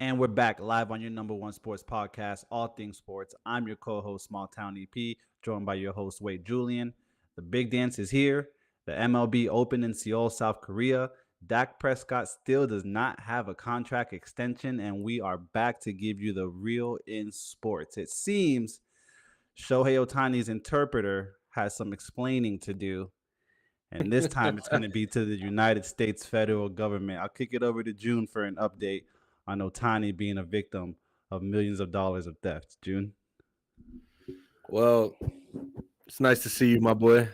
And we're back live on your number one sports podcast, All Things Sports. I'm your co host, Small Town EP, joined by your host, Wade Julian. The big dance is here. The MLB Open in Seoul, South Korea. Dak Prescott still does not have a contract extension, and we are back to give you the real in sports. It seems Shohei Otani's interpreter has some explaining to do, and this time it's going to be to the United States federal government. I'll kick it over to June for an update on Otani being a victim of millions of dollars of theft. June? Well, it's nice to see you, my boy.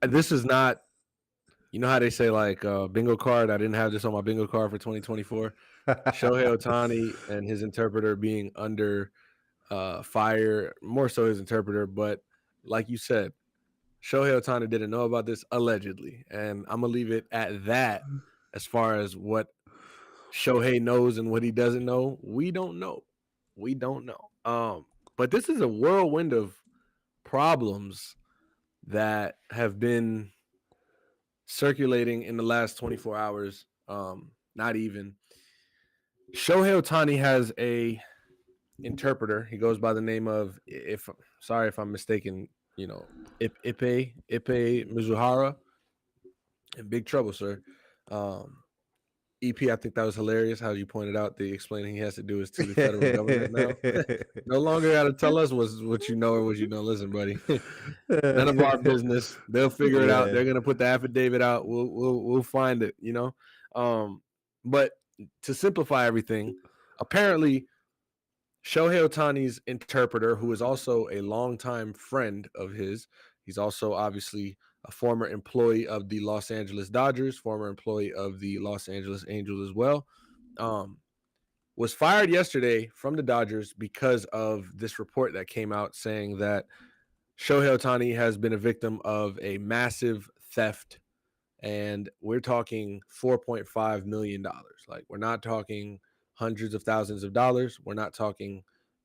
This is not, you know how they say like bingo card. I didn't have this on my bingo card for 2024. Shohei Otani and his interpreter being under fire, more so his interpreter. But like you said, Shohei Otani didn't know about this allegedly, and I'm gonna leave it at that. As far as what Shohei knows and what he doesn't know, we don't know. But this is a whirlwind of problems that have been circulating in the last 24 hours. Not even. Shohei Otani has a interpreter. He goes by the name of, sorry if I'm mistaken, Ipe Mizuhara. In big trouble, sir. EP, I think that was hilarious how you pointed out the explaining he has to do is to the federal government now. No longer got to tell us what you know or what you don't. Listen, buddy, none of our business. They'll figure it out. They're gonna put the affidavit out. We'll find it. But to simplify everything, apparently Shohei Otani's interpreter, who is also a longtime friend of his, he's also obviously a former employee of the Los Angeles Dodgers, former employee of the Los Angeles Angels as well, was fired yesterday from the Dodgers because of this report that came out saying that Shohei Otani has been a victim of a massive theft, and we're talking $4.5 million. Like, we're not talking hundreds of thousands of dollars. We're not talking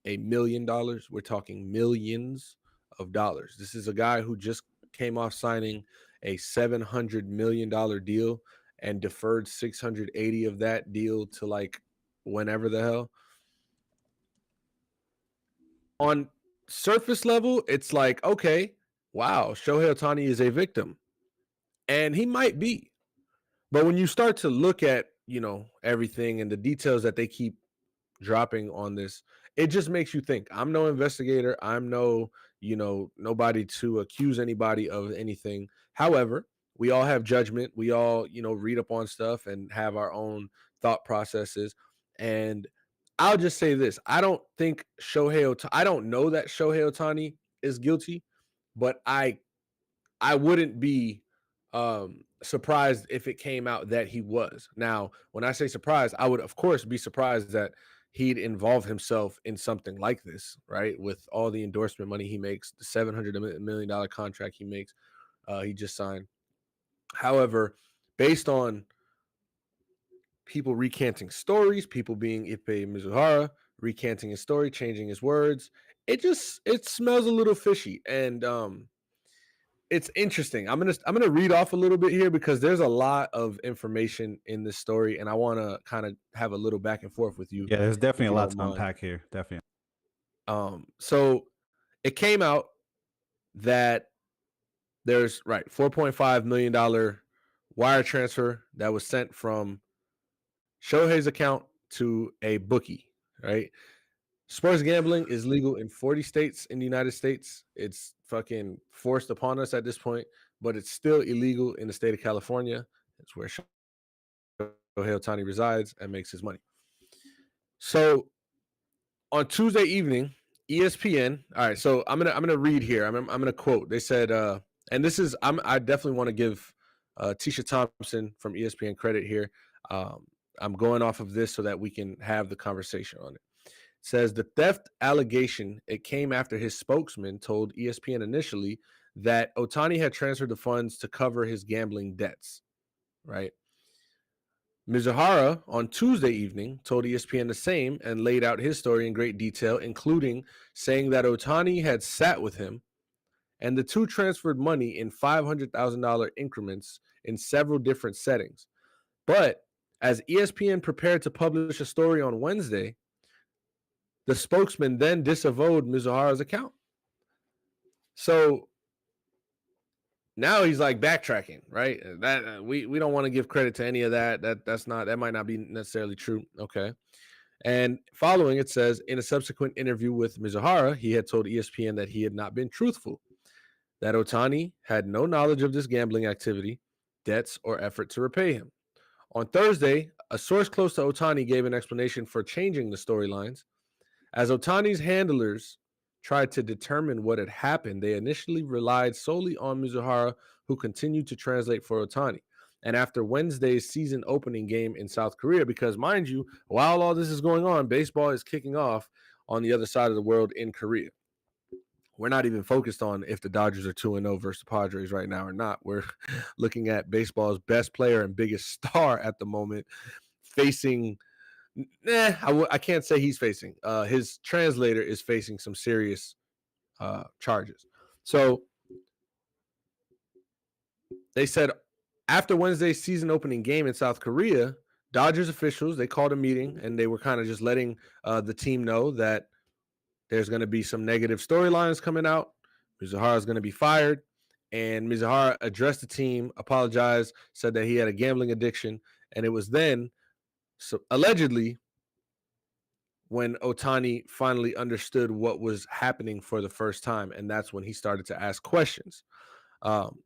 $1 million. We're talking millions of dollars. This is a guy who just came off signing a $700 million deal and deferred 680 of that deal to like whenever the hell. On surface level, it's like, okay, wow, Shohei Otani is a victim. And he might be. But when you start to look at, everything and the details that they keep dropping on this, it just makes you think. I'm no investigator. I'm no, nobody to accuse anybody of anything. However, we all have judgment. We all, read up on stuff and have our own thought processes. And I'll just say this. I don't think I don't know that Shohei Otani is guilty, but I wouldn't be surprised if it came out that he was. Now, when I say surprised, I would, of course, be surprised that he'd involve himself in something like this, right? With all the endorsement money he makes, the $700 million contract he just signed. However, based on people recanting stories, people being Ipe Mizuhara, recanting his story, changing his words, it smells a little fishy. And it's interesting. I'm gonna read off a little bit here because there's a lot of information in this story, and I want to kind of have a little back and forth with you. Yeah, there's definitely a lot to unpack here. Definitely. So it came out that there's $4.5 million wire transfer that was sent from Shohei's account to a bookie, right? Sports gambling is legal in 40 states in the United States. It's fucking forced upon us at this point, but it's still illegal in the state of California. It's where Shohei Otani resides and makes his money. So on Tuesday evening, ESPN. All right, so I'm gonna read here. I'm gonna quote. They said, and this is I definitely want to give Tisha Thompson from ESPN credit here. I'm going off of this so that we can have the conversation on it. Says the theft allegation, it came after his spokesman told ESPN initially that Otani had transferred the funds to cover his gambling debts, right? Mizuhara on Tuesday evening told ESPN the same and laid out his story in great detail, including saying that Otani had sat with him and the two transferred money in $500,000 increments in several different settings. But As ESPN prepared to publish a story on Wednesday, the spokesman then disavowed Mizuhara's account. So now he's like backtracking, right? That we don't want to give credit to any of that. That might not be necessarily true. Okay. And following it says, in a subsequent interview with Mizuhara, he had told ESPN that he had not been truthful, that Otani had no knowledge of this gambling activity, debts, or effort to repay him. On Thursday, a source close to Otani gave an explanation for changing the storylines. As Otani's handlers tried to determine what had happened, they initially relied solely on Mizuhara, who continued to translate for Otani. And after Wednesday's season opening game in South Korea, because mind you, while all this is going on, baseball is kicking off on the other side of the world in Korea. We're not even focused on if the Dodgers are 2-0 versus the Padres right now or not. We're looking at baseball's best player and biggest star at the moment facing I can't say he's facing. His translator is facing some serious charges. So they said after Wednesday's season opening game in South Korea, Dodgers officials, they called a meeting and they were kind of just letting the team know that there's going to be some negative storylines coming out. Mizuhara is going to be fired. And Mizuhara addressed the team, apologized, said that he had a gambling addiction. And it was then, so allegedly, when Otani finally understood what was happening for the first time. And that's when he started to ask questions.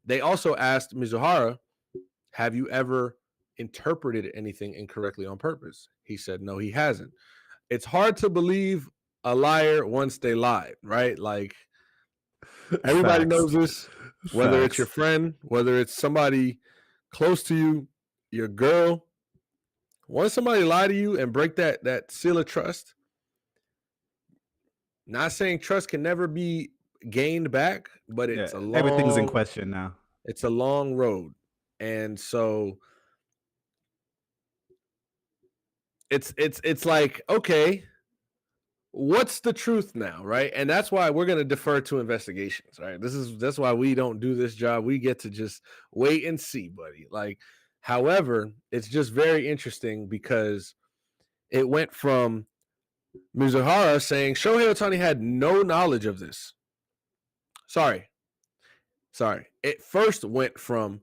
They also asked Mizuhara, have you ever interpreted anything incorrectly on purpose? He said, no, he hasn't. It's hard to believe a liar once they lied, right? Like everybody knows this, whether it's your friend, whether it's somebody close to you, your girl. Once somebody lie to you and break that seal of trust, not saying trust can never be gained back, but it's everything's in question now. It's a long road. And so it's like, okay, what's the truth now, right? And that's why we're going to defer to investigations, right? That's why we don't do this job. We get to just wait and see, buddy. Like, however, it's just very interesting because it went from Mizuhara saying Shohei Ohtani had no knowledge of this. Sorry. It first went from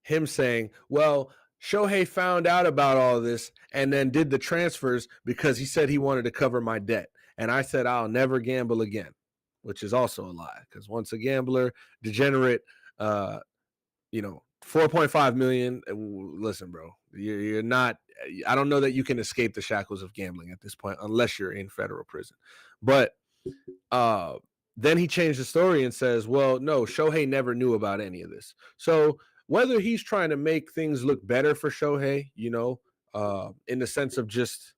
him saying, well, Shohei found out about all this and then did the transfers because he said he wanted to cover my debt. And I said, I'll never gamble again, which is also a lie. Because once a gambler, degenerate, 4.5 million. Listen, bro, you're not, I don't know that you can escape the shackles of gambling at this point, unless you're in federal prison. But then he changed the story and says, well, no, Shohei never knew about any of this. So whether he's trying to make things look better for Shohei, in the sense of just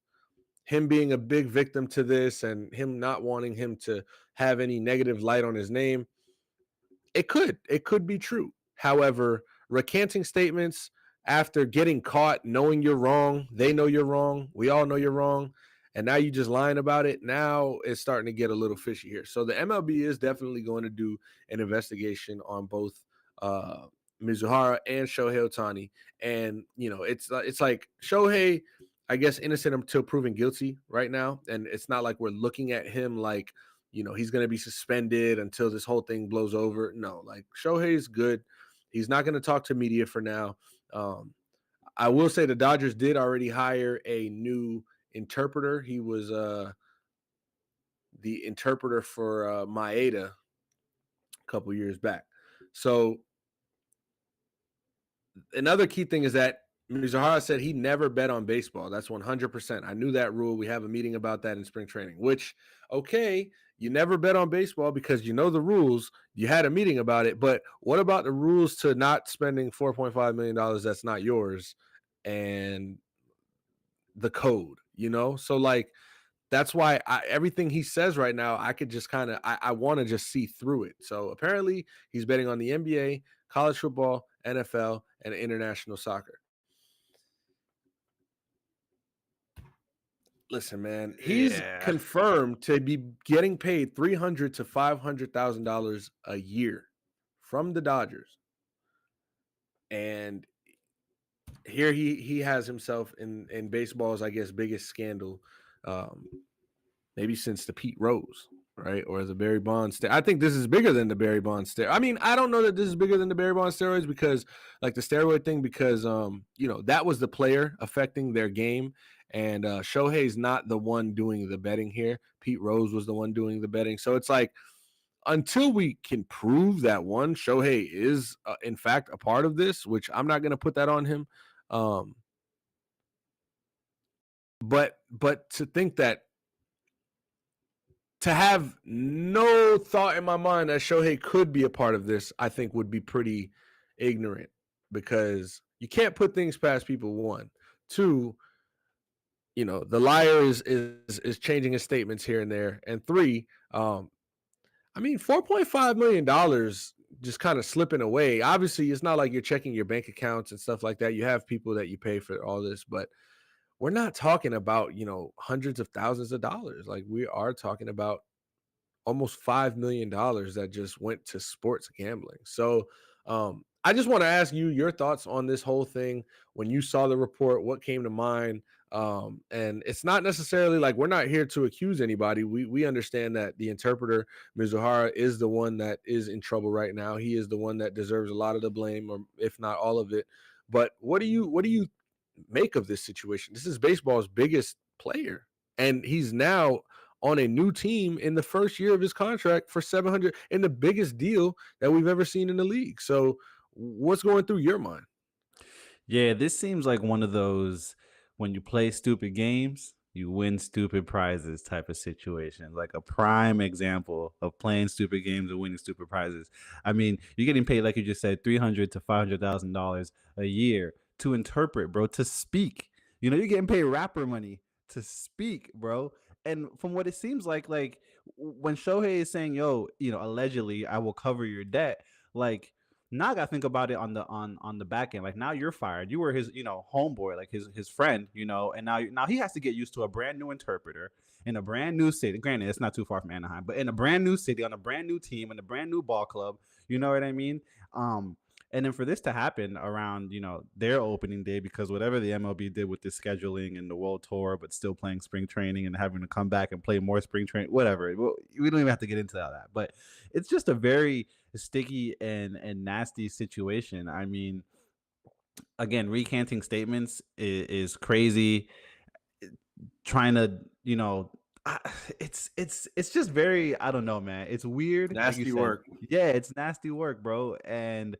him being a big victim to this and him not wanting him to have any negative light on his name, it could be true. However, recanting statements after getting caught, knowing you're wrong, they know you're wrong, we all know you're wrong, and now you just lying about it, now it's starting to get a little fishy here. So the MLB is definitely going to do an investigation on both Mizuhara and Shohei Ohtani. And, it's like Shohei, I guess, innocent until proven guilty right now. And it's not like we're looking at him like, he's going to be suspended until this whole thing blows over. No, like Shohei's good. He's not going to talk to media for now. I will say the Dodgers did already hire a new interpreter. He was the interpreter for Maeda a couple years back. So another key thing is that Mizuhara said he never bet on baseball. That's 100%. I knew that rule. We have a meeting about that in spring training, which, okay, you never bet on baseball because you know the rules. You had a meeting about it. But what about the rules to not spending $4.5 million that's not yours and the code, So, like, that's why everything he says right now, I could just kind of, I want to just see through it. So apparently he's betting on the NBA, college football, NFL, and international soccer. Listen, man, he's confirmed to be getting paid $300,000 to $500,000 a year from the Dodgers. And here he has himself in baseball's, I guess, biggest scandal, um, maybe since the Pete Rose, right, or the Barry Bonds. I think this is bigger than the Barry Bonds. I mean, I don't know that this is bigger than the Barry Bonds steroids because, like the steroid thing, because that was the player affecting their game, and Shohei's not the one doing the betting here. Pete Rose was the one doing the betting, so it's like until we can prove that one Shohei is in fact a part of this, which I'm not going to put that on him. Um, but to think that to have no thought in my mind that Shohei could be a part of this, I think would be pretty ignorant because you can't put things past people. One, two, the liar is changing his statements here and there, and three, I mean, $4.5 million just kind of slipping away. Obviously, it's not like you're checking your bank accounts and stuff like that. You have people that you pay for all this, but we're not talking about hundreds of thousands of dollars. Like we are talking about almost $5 million that just went to sports gambling. So I just want to ask you your thoughts on this whole thing. When you saw the report, what came to mind? And it's not necessarily like we're not here to accuse anybody. We understand that the interpreter Mizuhara is the one that is in trouble right now. He is the one that deserves a lot of the blame, or if not all of it. But what do you make of this situation? This is baseball's biggest player, and he's now on a new team in the first year of his contract for 700 in the biggest deal that we've ever seen in the league. So what's going through your mind? Yeah, this seems like one of those when you play stupid games, you win stupid prizes type of situation. Like a prime example of playing stupid games and winning stupid prizes. I mean, you're getting paid, like you just said, $300 to $500,000 a year to interpret, bro, to speak. You're getting paid rapper money to speak, bro. And from what it seems like when Shohei is saying, "Yo, allegedly, I will cover your debt," like now I gotta think about it on the back end. Like now you're fired. You were his, homeboy, like his friend, and now he has to get used to a brand new interpreter in a brand new city. Granted, it's not too far from Anaheim, but in a brand new city on a brand new team in a brand new ball club. You know what I mean? Um, and then for this to happen around, their opening day, because whatever the MLB did with the scheduling and the World Tour, but still playing spring training and having to come back and play more spring training, whatever. We don't even have to get into all that. But it's just a very sticky and nasty situation. I mean, again, recanting statements is crazy. Trying to, it's just very, I don't know, man. It's weird, like you Nasty said. work. Yeah, it's nasty work, bro. And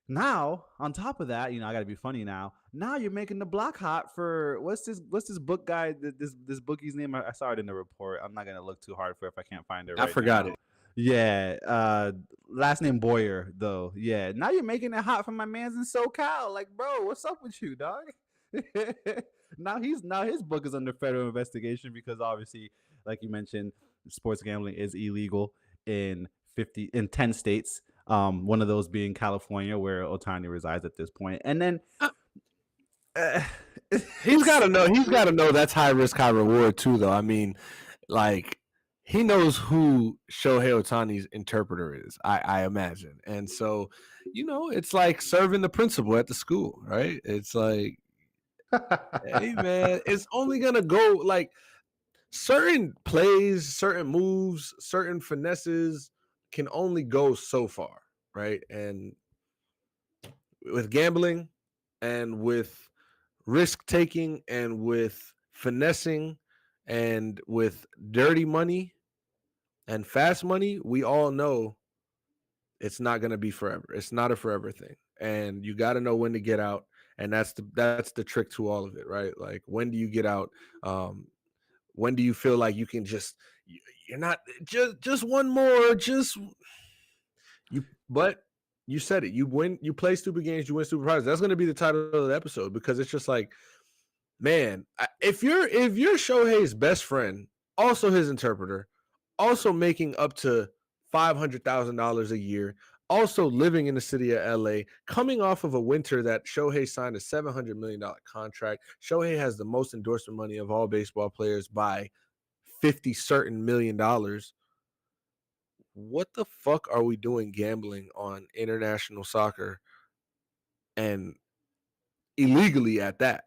now, on top of that, I got to be funny now. Now you're making the block hot for what's this book guy, this bookie's name? I saw it in the report. I'm not gonna look too hard for it if I can't find it I right forgot now. it. Yeah, last name Boyer though. Yeah, now you're making it hot for my man's in SoCal. Like, bro, what's up with you, dog? Now his book is under federal investigation because obviously, like you mentioned, sports gambling is illegal in 10 states. One of those being California, where Otani resides at this point. And then Uh, uh, He's got to know. He's got to know that's high risk, high reward too, though. I mean, like he knows who Shohei Otani's interpreter is. I imagine, and so it's like serving the principal at the school, right? It's like, hey man, it's only gonna go like certain plays, certain moves, certain finesses can only go so far, right? And with gambling and with risk taking and with finessing and with dirty money and fast money, we all know it's not going to be forever. It's not a forever thing. And you got to know when to get out, and that's the trick to all of it, right? Like when do you get out? Um when do you feel like you can you're not just one more, just but you said it. You win, you play stupid games, you win stupid prizes. That's going to be the title of the episode because it's just like, man, if you're Shohei's best friend, also his interpreter, also making up to $500,000 a year, also living in the city of LA, coming off of a winter that Shohei signed a $700 million contract. Shohei has the most endorsement money of all baseball players by 50 certain $1 million. What the fuck are we doing gambling on international soccer and illegally at that.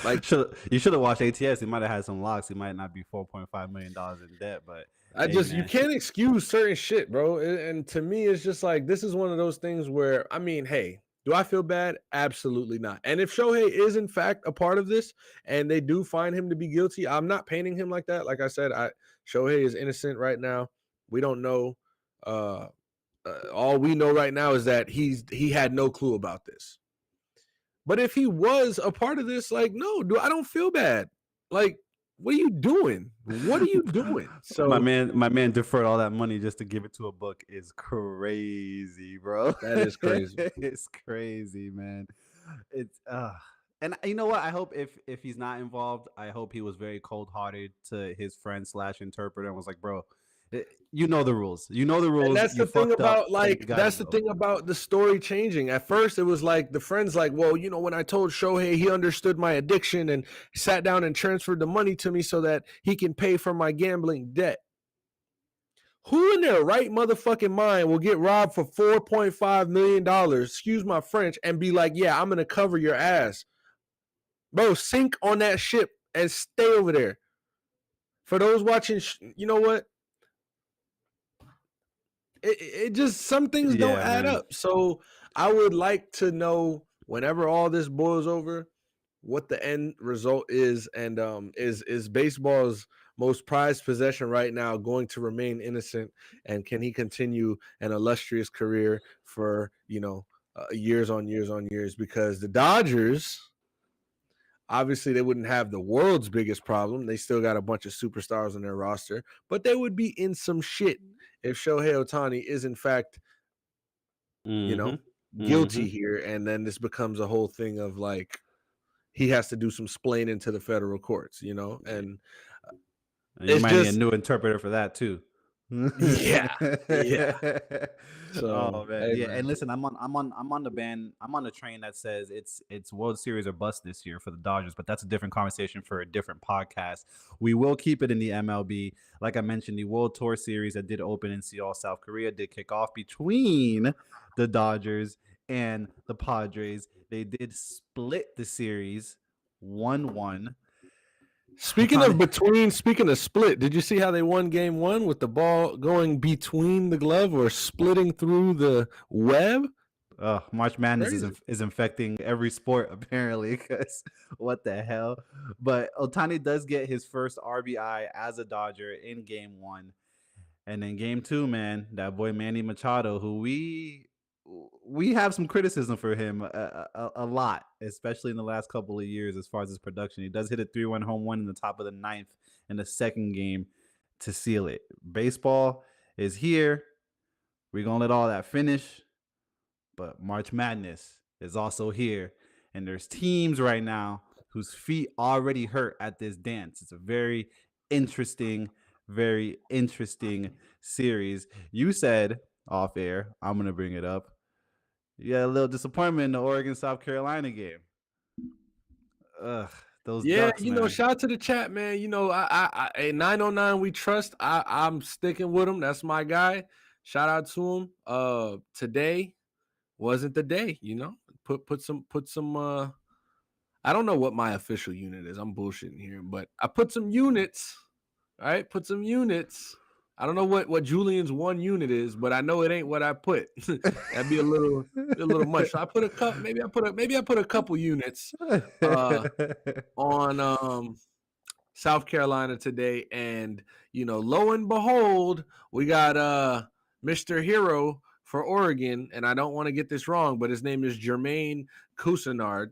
Like, You should have watched ATS. He might have had some locks. He might not be $4.5 million in debt, but hey, you man. can't excuse certain shit, bro. And to me, it's just like, this is one of those things where, I mean, hey, do I feel bad? Absolutely not. And if Shohei is in fact a part of this and they do find him to be guilty, I'm not painting him like that. Like I said, Shohei is innocent right now. We don't know. All we know right now is that he had no clue about this. But if he was a part of this, like, no, I don't feel bad. Like, what are you doing? What are you doing? So my man deferred all that money just to give it to a book is crazy, bro. that is crazy. It's crazy, man. It's and you know what? I hope if he's not involved, I hope he was very cold hearted to his friend / interpreter and was like, bro, you know the rules. You know the rules. And that's you the thing fucked about up, like that's the thing about the story changing. At first, it was like the friend's like, well, you know, when I told Shohei, he understood my addiction and sat down and transferred the money to me so that he can pay for my gambling debt. Who in their right motherfucking mind will get robbed for $4.5 million, excuse my French, and be like, yeah, I'm going to cover your ass? Bro, sink on that ship and stay over there. For those watching, you know what? It just, some things don't add up. So I would like to know, whenever all this boils over, what the end result is, and is baseball's most prized possession right now going to remain innocent, and can he continue an illustrious career for, you know, years on years on years? Because the Dodgers, obviously, they wouldn't have the world's biggest problem. They still got a bunch of superstars on their roster, but they would be in some shit if Shohei Ohtani is in fact, you know, guilty here, and then this becomes a whole thing of like, he has to do some splaining to the federal courts, you know, and you might need a new interpreter for that too. yeah. So, oh man, hey, yeah. man. And listen, I'm on the train that says it's World Series or bust this year for the Dodgers, but that's a different conversation for a different podcast. We will keep it in the MLB. Like I mentioned, the World Tour Series that did open in Seoul, South Korea, did kick off between the Dodgers and the Padres. They did split the series 1-1. Speaking of split, did you see how they won game one with the ball going between the glove or splitting through the web? March Madness is infecting every sport apparently, because what the hell? But Ohtani does get his first RBI as a Dodger in game one. And then game two, man, that boy Manny Machado, who we have some criticism for him a lot, especially in the last couple of years as far as his production. He does hit a 3-1 home run in the top of the ninth in the second game to seal it. Baseball is here. We're going to let all that finish. But March Madness is also here. And there's teams right now whose feet already hurt at this dance. It's a very interesting series. You said off air, I'm going to bring it up, you had a little disappointment in the Oregon-South Carolina game. Those Ducks, you man. know, shout out to the chat, man. You know, I 909 we trust. I'm sticking with him. That's my guy. Shout out to him. Today wasn't the day, you know. Put some I don't know what my official unit is. I'm bullshitting here, but I put some units. All right, put some units. I don't know what Julian's one unit is, but I know it ain't what I put. That'd be a little much. So I put a couple. Maybe I put a couple units on South Carolina today, and you know, lo and behold, we got Mr. Hero for Oregon, and I don't want to get this wrong, but his name is Jermaine Cousinard,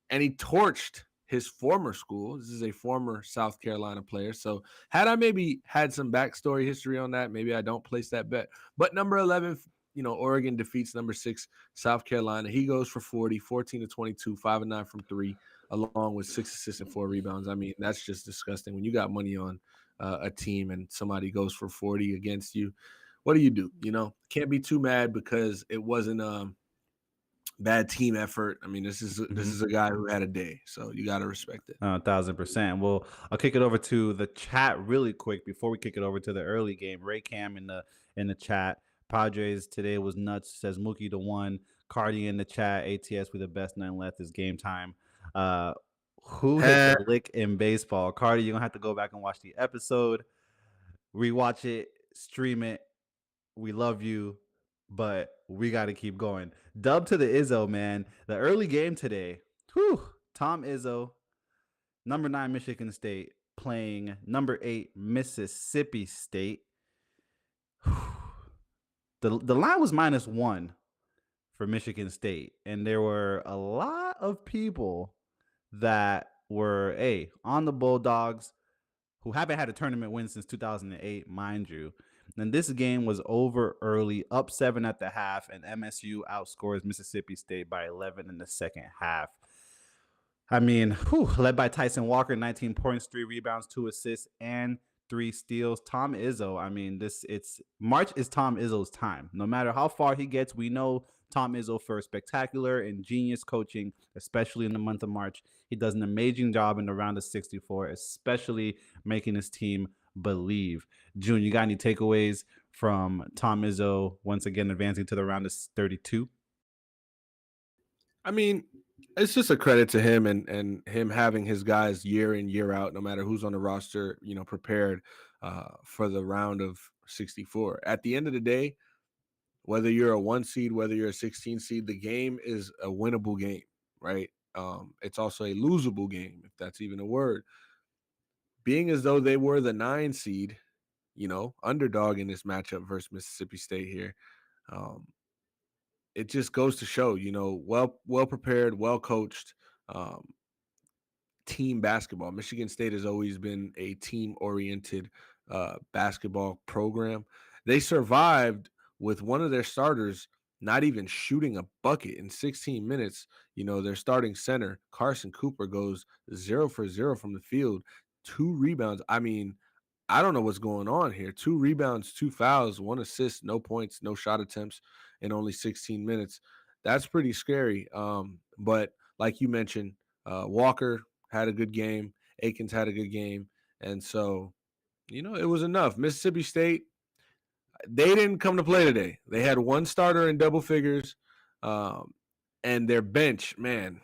and he torched his former school. This is a former South Carolina player. So had I maybe had some backstory history on that, maybe I don't place that bet. But number 11, you know, Oregon defeats number 6, South Carolina. He goes for 40, 14 to 22, 5 and 9 from 3, along with 6 assists and 4 rebounds. I mean, that's just disgusting. When you got money on a team and somebody goes for 40 against you, what do? You know, can't be too mad because it wasn't bad team effort. I mean, this is a guy who had a day, so you got to respect it. 1,000%. Well, I'll kick it over to the chat really quick before we kick it over to the early game. Ray Cam in the chat. Padres today was nuts. Says Mookie to 1. Cardi in the chat. ATS, we the best, nothing left is game time. Uh, who hit Heh. the lick in baseball? Cardi, you're gonna have to go back and watch the episode, rewatch it, stream it. We love you, but we got to keep going. Dub to the Izzo, man. The early game today. Whew. Tom Izzo, number 9 Michigan State, playing number 8 Mississippi State. The line was -1 for Michigan State, and there were a lot of people that were on the Bulldogs, who haven't had a tournament win since 2008, mind you. And this game was over early, up 7 at the half, and MSU outscores Mississippi State by 11 in the second half. I mean, led by Tyson Walker, 19 points, 3 rebounds, 2 assists, and 3 steals. Tom Izzo, I mean, March is Tom Izzo's time. No matter how far he gets, we know Tom Izzo for spectacular and genius coaching, especially in the month of March. He does an amazing job in the round of 64, especially making his team believe. June, you got any takeaways from Tom Izzo once again advancing to the round of 32? I mean, it's just a credit to him and him having his guys year in, year out, no matter who's on the roster, prepared for the round of 64. At the end of the day, whether you're a 1 seed, whether you're a 16 seed, the game is a winnable game, right? It's also a losable game, if that's even a word. Being as though they were the 9 seed, underdog in this matchup versus Mississippi State here, it just goes to show, well prepared, well coached team basketball. Michigan State has always been a team oriented basketball program. They survived with one of their starters not even shooting a bucket in 16 minutes. Their starting center, Carson Cooper, goes 0 for 0 from the field, 2 rebounds. I mean, I don't know what's going on here. 2 rebounds, 2 fouls, 1 assist, no points, no shot attempts in only 16 minutes. That's pretty scary. But like you mentioned, Walker had a good game. Akins had a good game. And so, it was enough. Mississippi State, they didn't come to play today. They had 1 starter in double figures. And their bench, man,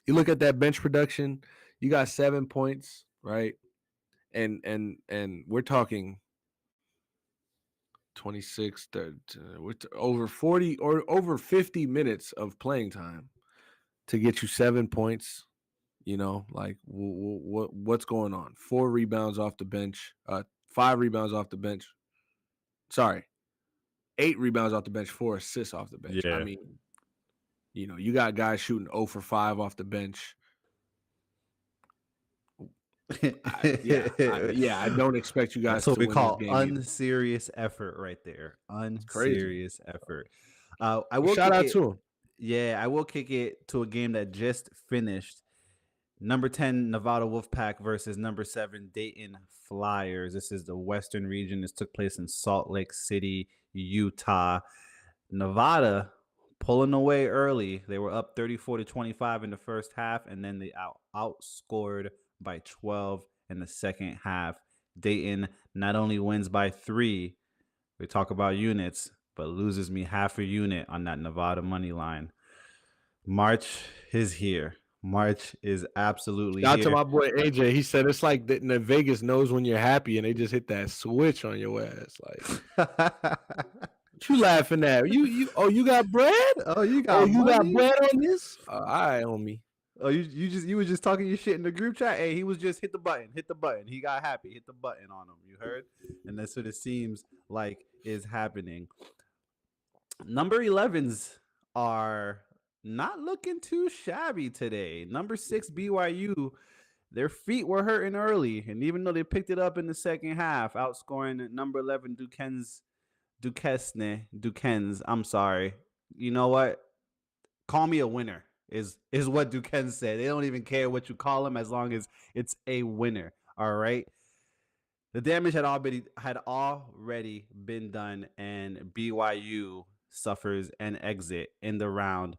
you look at that bench production, you got 7 points, right? And we're talking 26 with over 40 or over 50 minutes of playing time to get you 7 points. Like what's going on? 4 rebounds off the bench, 5 rebounds off the bench. Sorry, 8 rebounds off the bench, 4 assists off the bench. Yeah. I mean, you got guys shooting 0 for 5 off the bench. I don't expect you guys That's what to we win call this game either. unserious effort right there. Unserious effort. I will Shout out kick it, to him. Yeah, I will kick it to a game that just finished. Number 10 Nevada Wolfpack versus number 7 Dayton Flyers. This is the Western region. This took place in Salt Lake City, Utah. Nevada pulling away early. They were up 34-25 in the first half, and then they outscored by 12 in the second half. Dayton not only wins by 3, we talk about units, but loses me half a unit on that Nevada money line. March is here. March is absolutely Shout out here. to my boy AJ. He said it's like the Vegas knows when you're happy and they just hit that switch on your ass. Like, what you laughing at? You got bread? You got bread on this? All right, homie. You were just talking your shit in the group chat. Hey, he was just hit the button. He got happy. Hit the button on him. You heard? And that's what it seems like is happening. Number 11s are not looking too shabby today. Number 6 BYU, their feet were hurting early, and even though they picked it up in the second half, outscoring number 11 Duquesne. I'm sorry. You know what? Call me a winner. Is what Duquesne said. They don't even care what you call them as long as it's a winner. All right. The damage had already been done, and BYU suffers an exit in the round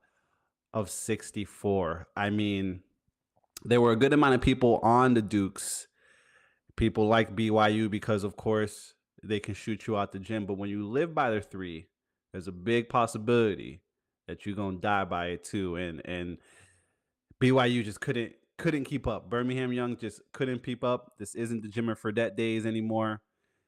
of 64. I mean, there were a good amount of people on the Dukes. People like BYU because, of course, they can shoot you out the gym. But when you live by their 3, there's a big possibility that you're gonna die by it too. And BYU just couldn't keep up. Birmingham Young just couldn't keep up. This isn't the Jimmer Fredette days anymore.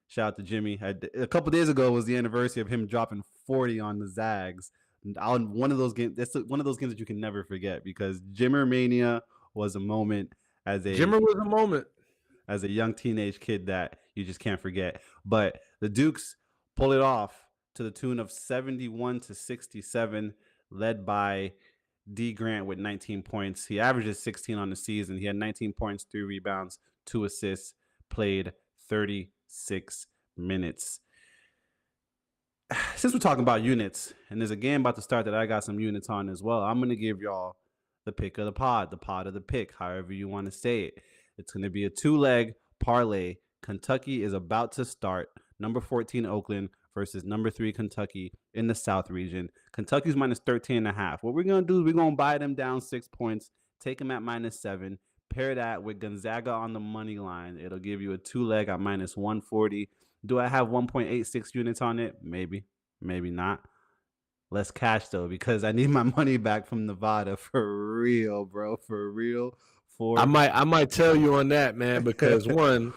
Shout out to Jimmy. A couple days ago was the anniversary of him dropping 40 on the Zags. On one of those games, that's one of those games that you can never forget because Jimmer Mania was a moment as a Jimmer was a moment. as a young teenage kid that you just can't forget. But the Dukes pull it off to the tune of 71-67, led by D Grant with 19 points. He averages 16 on the season. He had 19 points, 3 rebounds, 2 assists, played 36 minutes. Since we're talking about units, and there's a game about to start that I got some units on as well, I'm going to give y'all the pick of the pod of the pick, however you want to say it. It's going to be a 2-leg parlay. Kentucky is about to start. Number 14 Oakland versus number 3 Kentucky in the South region. Kentucky's minus 13.5. What we're going to do is we're going to buy them down 6 points, take them at minus 7, pair that with Gonzaga on the money line. It'll give you a 2-leg at minus 140. Do I have 1.86 units on it? Maybe, maybe not. Less cash though, because I need my money back from Nevada for real, bro. For real. I might tell you on that, man, because one,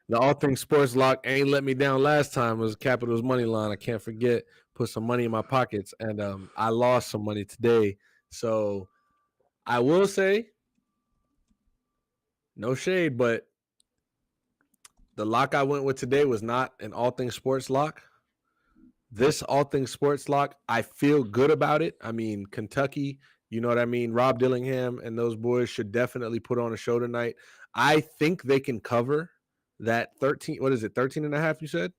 the All Things Sports Lock ain't let me down last time. It was Capital's money line. I can't forget. Put some money in my pockets, and I lost some money today. So I will say, no shade, but the lock I went with today was not an All Things Sports Lock. This All Things Sports Lock, I feel good about it. I mean, Kentucky, you know what I mean? Rob Dillingham and those boys should definitely put on a show tonight. I think they can cover that 13. What is it? 13 and a half, you said?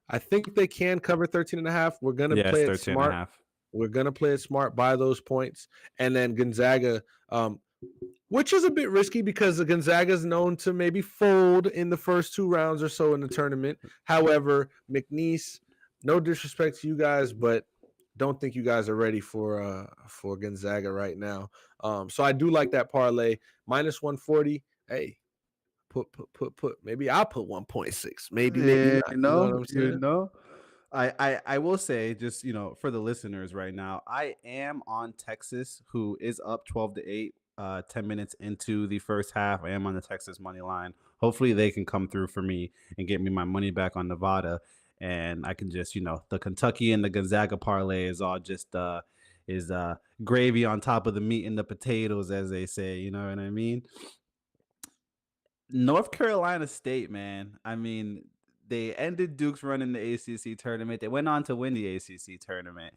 I think they can cover 13 and a half. We're going to play it smart. We're going to play it smart by those points. And then Gonzaga, which is a bit risky because Gonzaga is known to maybe fold in the first 2 rounds or so in the tournament. However, McNeese, no disrespect to you guys, but don't think you guys are ready for Gonzaga right now. So I do like that parlay. Minus 140. Hey, put. Maybe I'll put 1.6. Maybe not. You know what I'm saying? I will say, just for the listeners right now, I am on Texas, who is up 12-8. 10 minutes into the first half. I am on the Texas money line. Hopefully they can come through for me and get me my money back on Nevada. And I can just, the Kentucky and the Gonzaga parlay is all just gravy on top of the meat and the potatoes, as they say. You know what I mean? North Carolina State, man. I mean, they ended Duke's run in the ACC tournament. They went on to win the ACC tournament.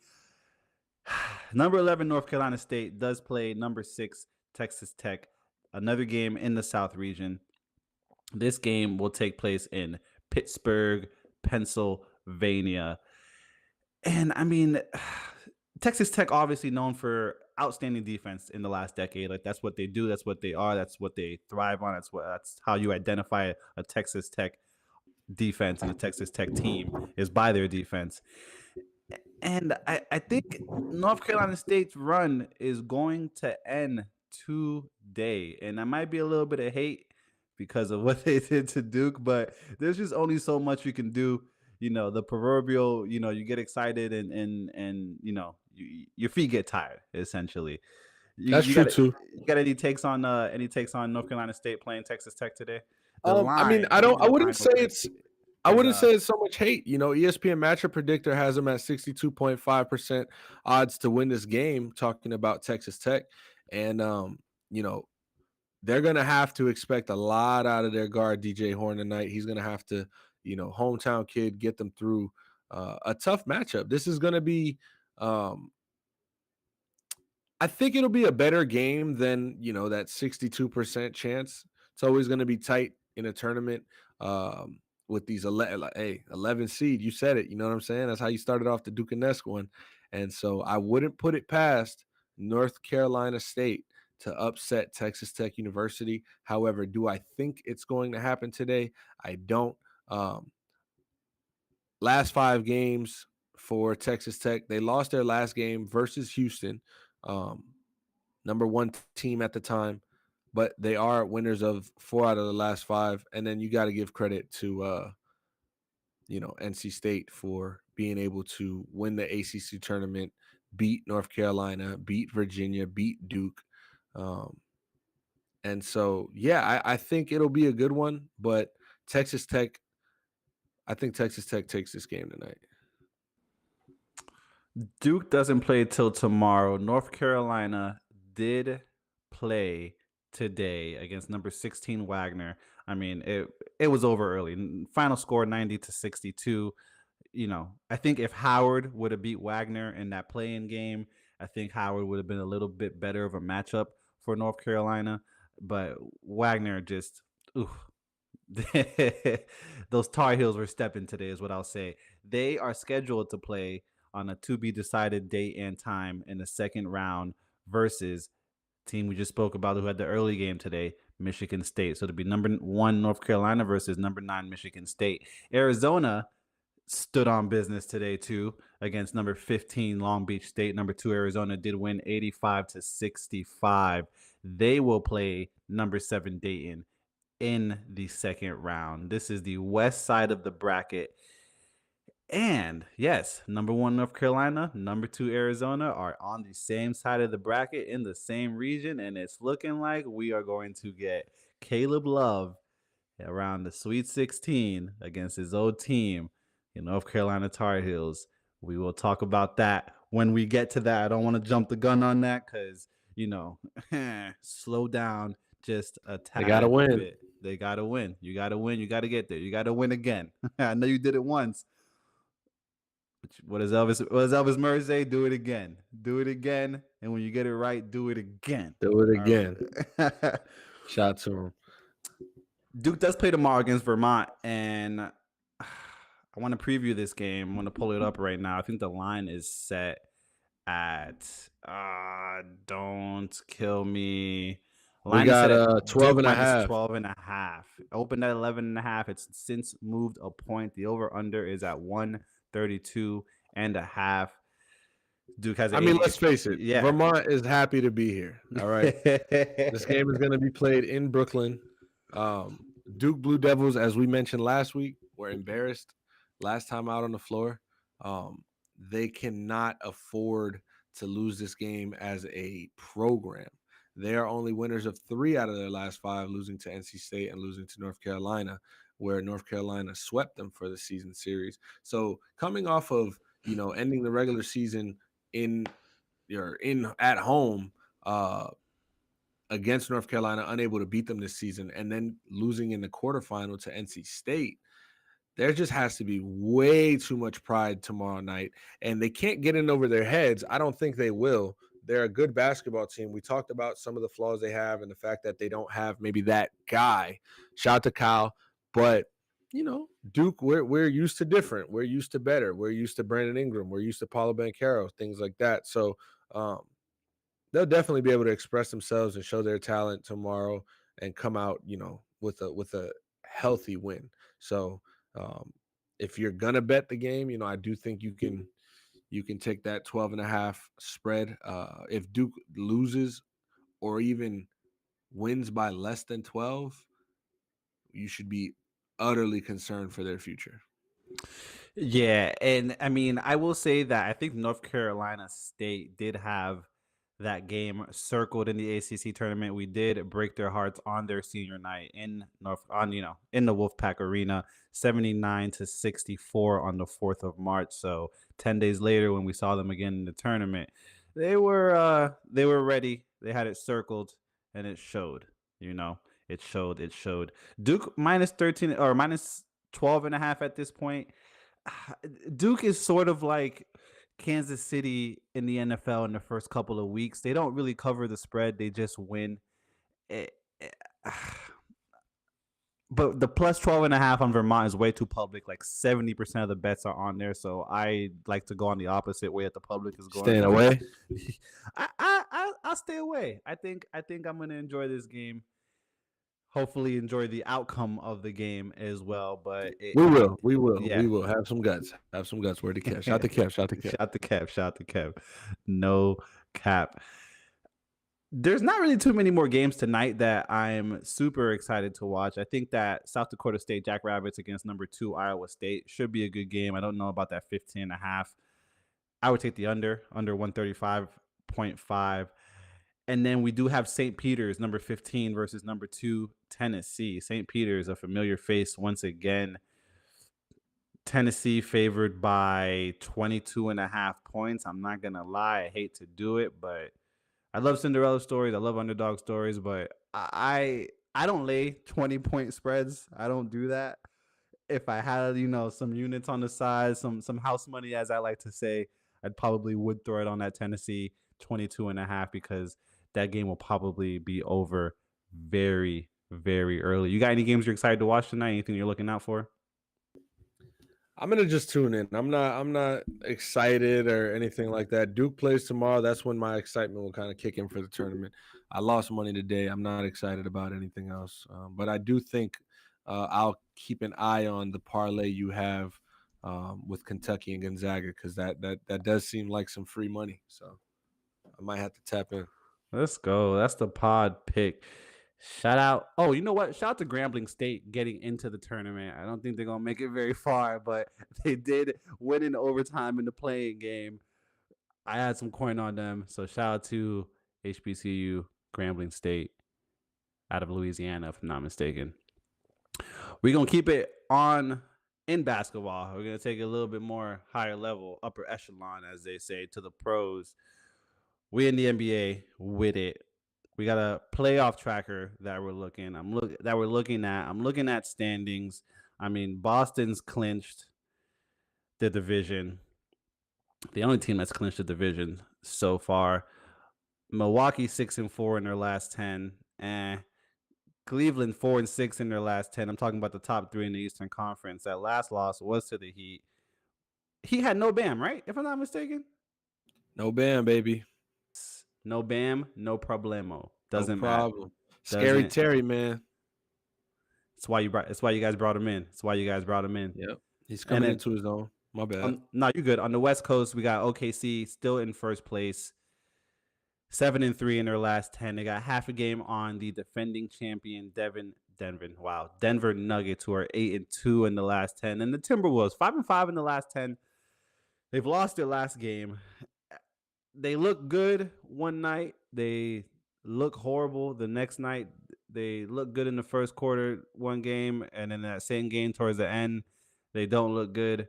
Number 11 North Carolina State does play number 6 Texas Tech, another game in the South region. This game will take place in Pittsburgh, Pennsylvania. And I mean, Texas Tech obviously known for outstanding defense in the last decade. Like that's what they do, that's what they are, that's what they thrive on. That's how you identify a Texas Tech defense and a Texas Tech team is by their defense. And I think North Carolina State's run is going to end today. And that might be a little bit of hate because of what they did to Duke, but there's just only so much you can do. The proverbial, you get excited and your feet get tired, essentially. That's true too. You got any takes on North Carolina State playing Texas Tech today? I mean, I wouldn't say it's so much hate. ESPN Matchup Predictor has them at 62.5% odds to win this game, talking about Texas Tech. And, they're going to have to expect a lot out of their guard, DJ Horn, tonight. He's going to have to, hometown kid, get them through a tough matchup. This is going to be, I think it'll be a better game than, that 62% chance. It's always going to be tight in a tournament with these 11 seed. You said it. You know what I'm saying? That's how you started off the Duke and Nesk one. And so I wouldn't put it past North Carolina State to upset Texas Tech University. However, do I think it's going to happen today? I don't. Last 5 games for Texas Tech, they lost their last game versus Houston, number 1 team at the time, but they are winners of 4 out of the last 5. And then you got to give credit to, NC State for being able to win the ACC tournament beat North Carolina, beat Virginia, beat Duke. Um, and so, yeah, I think it'll be a good one, but Texas Tech, I think Texas Tech takes this game tonight. Duke doesn't play till tomorrow. North Carolina did play today against number 16 Wagner. I mean, it was over early. Final score 90-62. I think if Howard would have beat Wagner in that play-in game, I think Howard would have been a little bit better of a matchup for North Carolina. But Wagner just, ooh, those Tar Heels were stepping today, is what I'll say. They are scheduled to play on a to be decided date and time in the second round versus team we just spoke about who had the early game today, Michigan State. So it'll be number 1 North Carolina versus number 9 Michigan State. Arizona stood on business today too against number 15 Long Beach State. Number 2 Arizona did win 85-65. They will play number 7 Dayton in the second round. This is the west side of the bracket. And yes, number 1 North Carolina, number 2 Arizona are on the same side of the bracket in the same region, and it's looking like we are going to get Caleb Love around the Sweet 16 against his old team, North Carolina Tar Heels. We will talk about that when we get to that. I don't want to jump the gun on that because, slow down just a tad They gotta win. bit. They got to win. You got to win. You got to get there. You got to win again. I know you did it once. What does Elvis Murray say? Do it again. Do it again. And when you get it right, do it again. Do it again. Right. Shout to him. Duke does play tomorrow against Vermont, and I want to preview this game. I'm going to pull it up right now. I think the line is set at don't kill me. Line we got 12 and a half. 12 and a half. Opened at 11 and a half. It's since moved a point. The over-under is at 132 and a half. Duke has. Let's face it. Yeah. Vermont is happy to be here. All right. This game is going to be played in Brooklyn. Duke Blue Devils, as we mentioned last week, were embarrassed last time out on the floor. They cannot afford to lose this game as a program. They are only winners of 3 out of their last 5, losing to NC State and losing to North Carolina, where North Carolina swept them for the season series. So coming off of, ending the regular season at home against North Carolina, unable to beat them this season, and then losing in the quarterfinal to NC State, there just has to be way too much pride tomorrow night, and they can't get in over their heads. I don't think they will. They're a good basketball team. We talked about some of the flaws they have and the fact that they don't have maybe that guy. Shout out to Kyle. But, Duke, we're used to different. We're used to better. We're used to Brandon Ingram. We're used to Paulo Banchero, things like that. So they'll definitely be able to express themselves and show their talent tomorrow and come out, with a healthy win. So if you're going to bet the game, I do think you can take that 12 and a half spread. If Duke loses or even wins by less than 12, you should be utterly concerned for their future. Yeah, and I will say that I think North Carolina State did have that game circled in the ACC tournament. We did break their hearts on their senior night in the Wolfpack Arena, 79-64 on the 4th of March. So 10 days later, when we saw them again in the tournament, they were ready. They had it circled, and it showed. It showed. Duke minus 13 or minus 12 and a half at this point. Duke is sort of like Kansas City in the NFL in the first couple of weeks. They don't really cover the spread. They just win. But the plus 12 and a half on Vermont is way too public. Like 70% of the bets are on there. So I like to go on the opposite way that the public is going. Staying away? I'll stay away. I think I'm going to enjoy this game. Hopefully enjoy the outcome of the game as well. But we will. Yeah. We will have some guts. Where to Kev? Shout to Kev. Shout to Kev. No cap. There's not really too many more games tonight that I'm super excited to watch. I think that South Dakota State Jackrabbits against number 2 Iowa State should be a good game. I don't know about that 15 and a half. I would take the under 135.5. And then we do have St. Peter's, number 15 versus number 2, Tennessee. St. Peter's, a familiar face once again. Tennessee favored by 22 and a half points. I'm not going to lie. I hate to do it, but I love Cinderella stories. I love underdog stories, but I don't lay 20-point spreads. I don't do that. If I had, some units on the side, some house money, as I like to say, I'd probably would throw it on that Tennessee 22 and a half because that game will probably be over very, very early. You got any games you're excited to watch tonight? Anything you're looking out for? I'm gonna just tune in. I'm not excited or anything like that. Duke plays tomorrow. That's when my excitement will kind of kick in for the tournament. I lost money today. I'm not excited about anything else. But I do think I'll keep an eye on the parlay you have with Kentucky and Gonzaga because that does seem like some free money. So I might have to tap in. Let's go. That's the pod pick. Shout out. Oh, you know what? Shout out to Grambling State getting into the tournament. I don't think they're going to make it very far, but they did win in overtime in the playing game. I had some coin on them. So shout out to HBCU Grambling State out of Louisiana, if I'm not mistaken. We're going to keep it on in basketball. We're going to take it a little bit more higher level, upper echelon, as they say, to the pros. We in the NBA with it. We got a playoff tracker that we're looking. I'm looking at standings. I mean, Boston's clinched the division. The only team that's clinched the division so far. Milwaukee 6-4 in their last 10. Cleveland 4-6 in their last 10. I'm talking about the top 3 in the Eastern Conference. That last loss was to the Heat. He had no Bam, right? If I'm not mistaken. No Bam, baby. No Bam, no problemo. Doesn't matter. Scary Terry, man. That's why you guys brought him in. Yep. He's coming into his own. My bad. No, you're good. On the West Coast, we got OKC still in first place. 7-3 in their last 10. They got half a game on the defending champion Denver Nuggets, who are 8-2 in the last 10. And the Timberwolves, 5-5 in the last 10. They've lost their last game. They look good one night. They look horrible the next night. They look good in the first quarter, one game, and then that same game towards the end, they don't look good.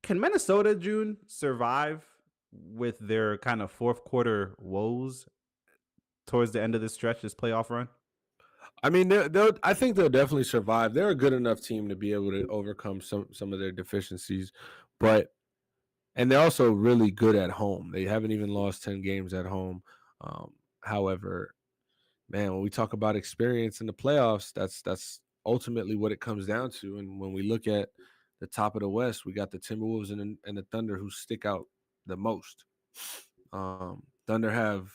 Can Minnesota, June, survive with their kind of fourth quarter woes towards the end of this stretch, this playoff run? I mean, I think they'll definitely survive. They're a good enough team to be able to overcome some of their deficiencies, and they're also really good at home. They haven't even lost 10 games at home. However, man, when we talk about experience in the playoffs, that's ultimately what it comes down to. And when we look at the top of the West, we got the Timberwolves and the Thunder who stick out the most. Thunder have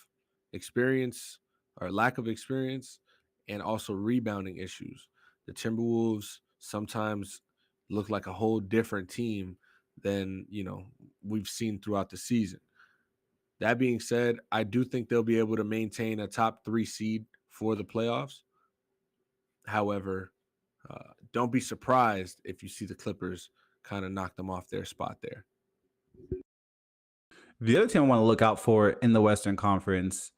experience or lack of experience and also rebounding issues. The Timberwolves sometimes look like a whole different team than, we've seen throughout the season. That being said, I do think they'll be able to maintain a top 3 seed for the playoffs. However, don't be surprised if you see the Clippers kind of knock them off their spot there. The other team I want to look out for in the Western Conference,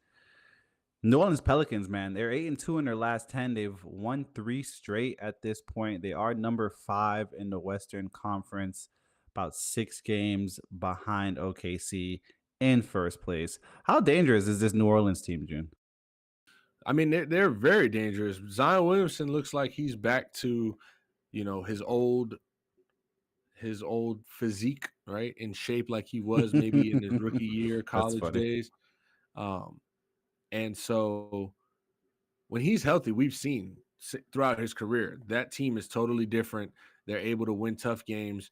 New Orleans Pelicans, man. They're 8-2 in their last 10. They've won 3 straight at this point. They are number 5 in the Western Conference, about 6 games behind OKC in first place. How dangerous is this New Orleans team, June? I mean, they're very dangerous. Zion Williamson looks like he's back to, his old physique, right? In shape like he was maybe in his rookie year, college days. And so when he's healthy, we've seen throughout his career, that team is totally different. They're able to win tough games.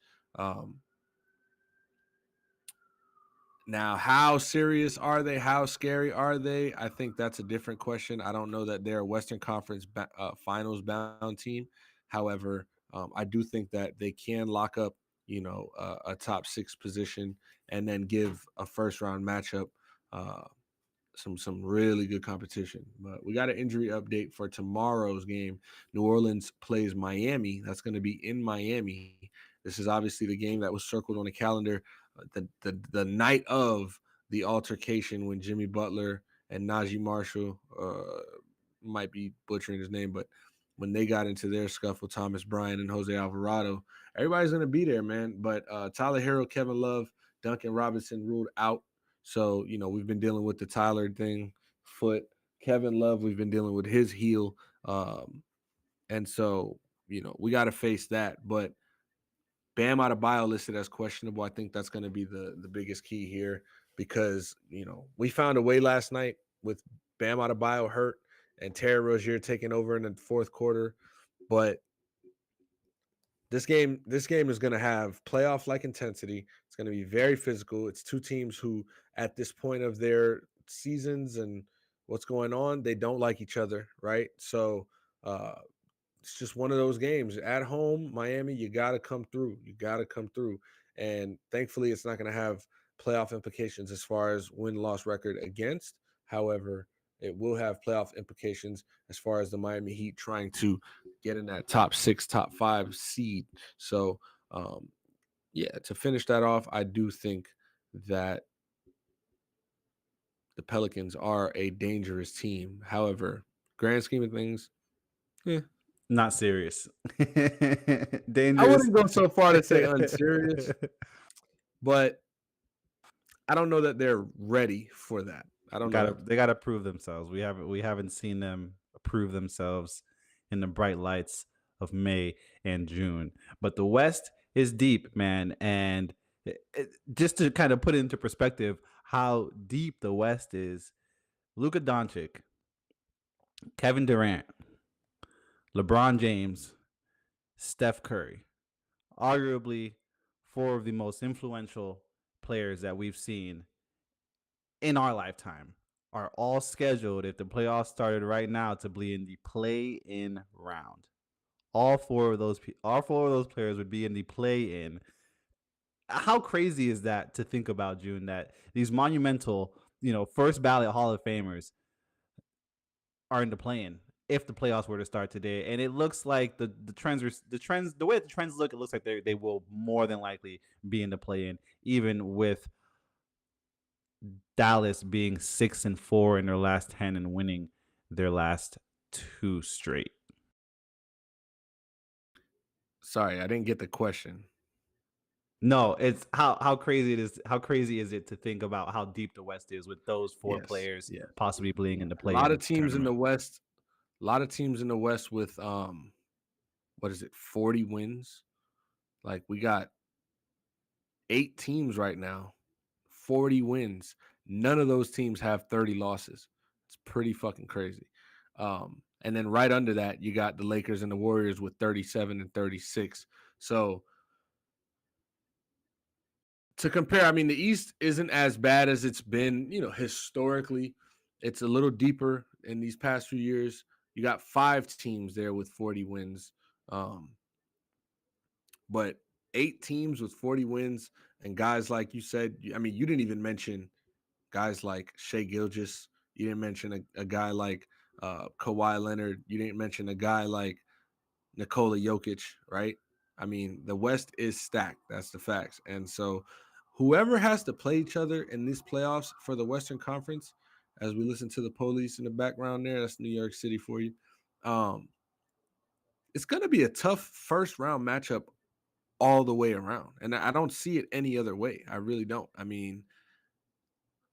Now, how serious are they? How scary are they? I think that's a different question. I don't know that they're a Western Conference finals bound team. However, I do think that they can lock up, a top 6 position and then give a first round matchup some really good competition. But we got an injury update for tomorrow's game. New Orleans plays Miami. That's going to be in Miami. This is obviously the game that was circled on the calendar the night of the altercation when Jimmy Butler and Najee Marshall, might be butchering his name, but when they got into their scuffle, Thomas Bryant and Jose Alvarado, everybody's gonna be there, man. But Tyler Hero, Kevin Love, Duncan Robinson ruled out. So, we've been dealing with the Tyler thing, foot. Kevin Love, we've been dealing with his heel. And so, we got to face that. But Bam Adebayo listed as questionable. I think that's going to be the biggest key here because, we found a way last night with Bam Adebayo hurt and Terry Rozier taking over in the fourth quarter. But this game is going to have playoff-like intensity. It's going to be very physical. It's two teams who, at this point of their seasons and what's going on, they don't like each other, right? So it's just one of those games. At home, Miami, you got to come through. You got to come through. And thankfully, it's not going to have playoff implications as far as win-loss record against. However, it will have playoff implications as far as the Miami Heat trying to get in that top 6, top 5 seed. So, to finish that off, I do think that the Pelicans are a dangerous team. However, grand scheme of things, Not serious. I Dangerous. wouldn't go so far to say unserious, but I don't know that they're ready for that. I don't know. They gotta prove themselves. We haven't seen them prove themselves in the bright lights of May and June. But the West is deep, man, and just to kind of put it into perspective, how deep the West is. Luka Doncic, Kevin Durant, LeBron James, Steph Curry, arguably four of the most influential players that we've seen in our lifetime, are all scheduled, if the playoffs started right now, to be in the play-in round. All four of those players would be in the play-in. How crazy is that to think about, June? That these monumental, first ballot Hall of Famers are in the play-in if the playoffs were to start today. And it looks like the way the trends look, it looks like they will more than likely be in the play-in, even with Dallas being 6-4 in their last 10 and winning their last 2 straight. Sorry, I didn't get the question. No, it's how crazy it is. How crazy is it to think about how deep the West is with those four players possibly playing in the play? A lot of teams in the West. A lot of teams in the West with 40 wins. Like we got 8 teams right now, 40 wins. None of those teams have 30 losses. It's pretty fucking crazy. And then right under that, you got the Lakers and the Warriors with 37 and 36. So to compare, I mean, the East isn't as bad as it's been, historically. It's a little deeper in these past few years. You got 5 teams there with 40 wins. But 8 teams with 40 wins and guys like you said, I mean, you didn't even mention guys like Shai Gilgeous. You didn't mention a guy like Kawhi Leonard. You didn't mention a guy like Nikola Jokic, right? I mean, the West is stacked. That's the facts. And so whoever has to play each other in these playoffs for the Western Conference, as we listen to the police in the background there, that's New York City for you. It's going to be a tough first round matchup all the way around. And I don't see it any other way. I really don't. I mean,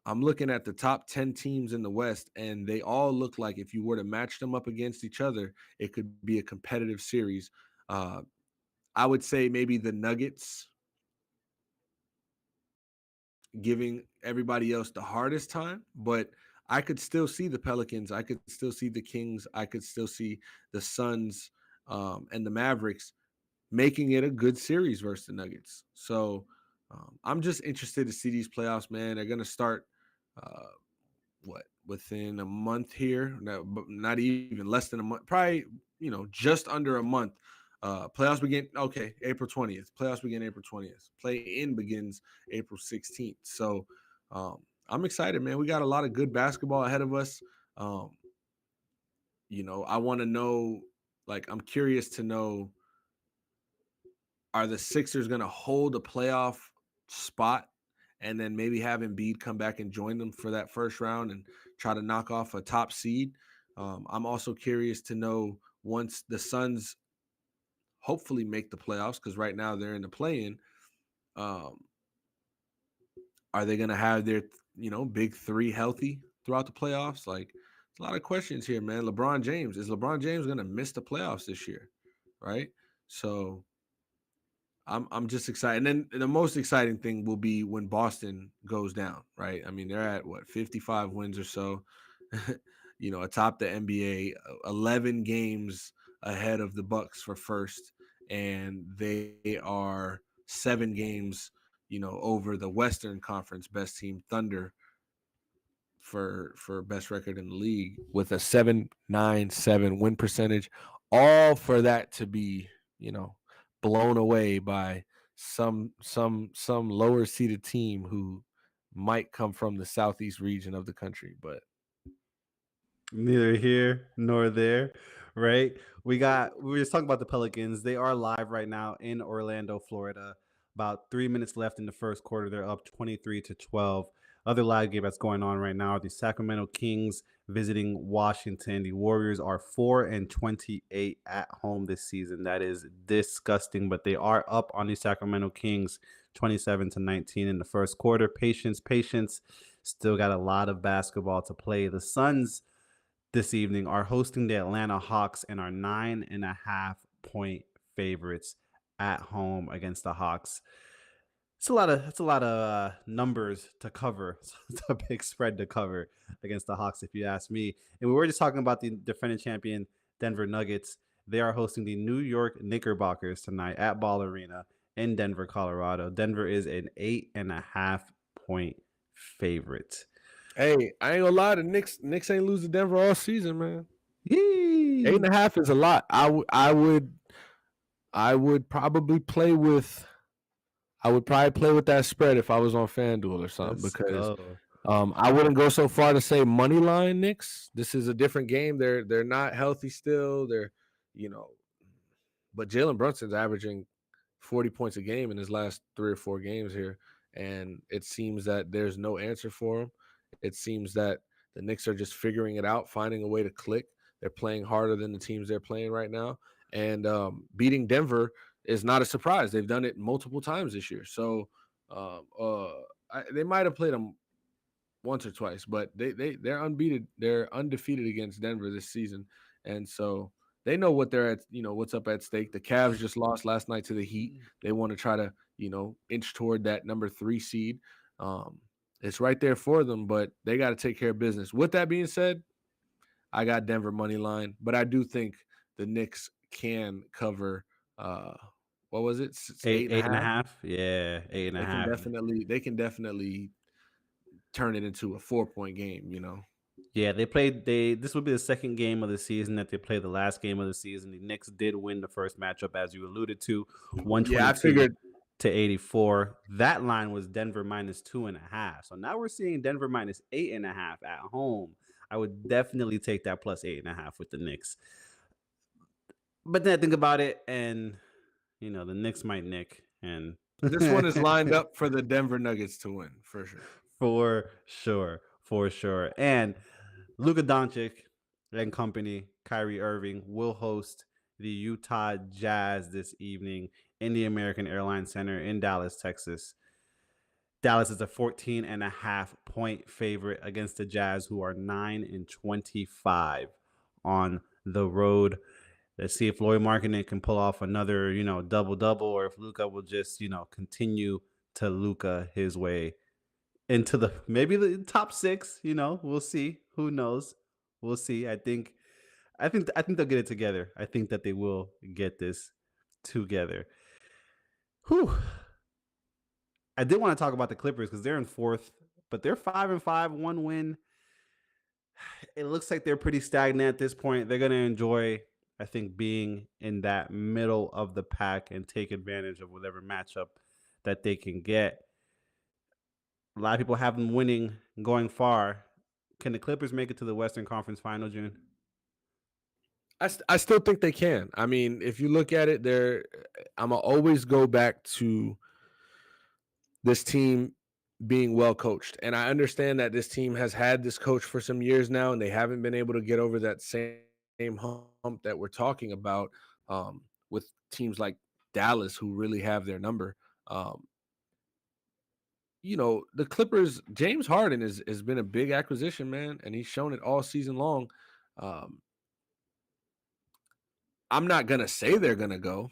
I'm looking at the top 10 teams in the West, and they all look like if you were to match them up against each other, it could be a competitive series. I would say maybe the Nuggets giving everybody else the hardest time, but I could still see the Pelicans. I could still see the Kings. I could still see the Suns and the Mavericks making it a good series versus the Nuggets. So I'm just interested to see these playoffs, man. They're going to start within a month here, not even less than a month, probably, just under a month. Playoffs begin, April 20th. Playoffs begin April 20th. Play-in begins April 16th. So I'm excited, man. We got a lot of good basketball ahead of us. I want to know, I'm curious to know, are the Sixers going to hold a playoff spot and then maybe have Embiid come back and join them for that first round and try to knock off a top seed. I'm also curious to know once the Suns hopefully make the playoffs, because right now they're in the play-in. Um, are they going to have their big three healthy throughout the playoffs? Like, there's a lot of questions here, man. Is LeBron James going to miss the playoffs this year? Right. So I'm just excited. And then the most exciting thing will be when Boston goes down, right? I mean, they're at what, 55 wins or so, atop the NBA, 11 games ahead of the Bucks for first, and they are 7 games, over the Western Conference best team, Thunder, for best record in the league with a 7.97 win percentage, all for that to be, blown away by some lower seeded team who might come from the southeast region of the country. But Neither here nor there, right? We were just talking about the Pelicans. They are live right now in Orlando, Florida. About 3 minutes left in the first quarter. They're up 23-12. Other live game that's going on right now are the Sacramento Kings visiting Washington. The Warriors are 4-28 at home this season. That is disgusting, but they are up on the Sacramento Kings 27-19 in the first quarter. Patience, patience. Still got a lot of basketball to play. The Suns this evening are hosting the Atlanta Hawks and are 9.5 point favorites at home against the Hawks. It's a lot of numbers to cover. So it's a big spread to cover against the Hawks, if you ask me. And we were just talking about the defending champion Denver Nuggets. They are hosting the New York Knickerbockers tonight at Ball Arena in Denver, Colorado. Denver is an 8.5 point favorite. hey, I ain't gonna lie, the Knicks ain't lose to Denver all season, man. Eight Yee. and a half is a lot. I would probably play with that spread if I was on FanDuel or something, Let's because go. I wouldn't go so far to say money line Knicks. This is a different game. They're not healthy still. You know, but Jalen Brunson's averaging 40 points a game in his last 3 or 4 games here, and it seems that there's no answer for him. It seems that the Knicks are just figuring it out, finding a way to click. They're playing harder than the teams they're playing right now, and beating Denver is not a surprise. They've done it multiple times this year, so they might have played them once or twice, but they're unbeaten. They're undefeated against Denver this season, and so they know what they're at. What's up at stake. The Cavs just lost last night to the Heat. They want to try to inch toward that number 3 seed. It's right there for them, but they got to take care of business. With that being said, I got Denver money line, but I do think the Knicks can cover. What was it? It's Eight, eight and a eight and a half. half. Yeah, eight and a They can half. definitely turn it into a 4-point game. Yeah, they played. This would be the second game of the season that they played. The last game of the season, the Knicks did win the first matchup, as you alluded to, Yeah, I 122 figured. to 84. That line was Denver minus 2.5. So now we're seeing Denver minus 8.5 at home. I would definitely take that plus 8.5 with the Knicks. But then I think about it, and the Knicks might nick, and This one is lined up for the Denver Nuggets to win, for sure. for sure. And Luka Doncic and company, Kyrie Irving, will host the Utah Jazz this evening in the American Airlines Center in Dallas, Texas. Dallas is a 14.5 point favorite against the Jazz, who are 9-25 on the road. Let's see if Lauri Markkanen can pull off another, double double, or if Luka will just, continue to Luka his way into maybe the top 6. We'll see. Who knows? We'll see. I think they'll get it together. I think that they will get this together. Whew. I did want to talk about the Clippers because they're in fourth, but they're 5-5, 1 win. It looks like they're pretty stagnant at this point. They're gonna enjoy, I think, being in that middle of the pack and take advantage of whatever matchup that they can get. A lot of people have them winning, going far. Can the Clippers make it to the Western Conference Final, June? I still think they can. I mean, if you look at it, I'm gonna always go back to this team being well coached. And I understand that this team has had this coach for some years now, and they haven't been able to get over that same hump that we're talking about with teams like Dallas, who really have their number. Um, the Clippers, James Harden has been a big acquisition, man, and he's shown it all season long. Um, I'm not gonna say they're gonna go,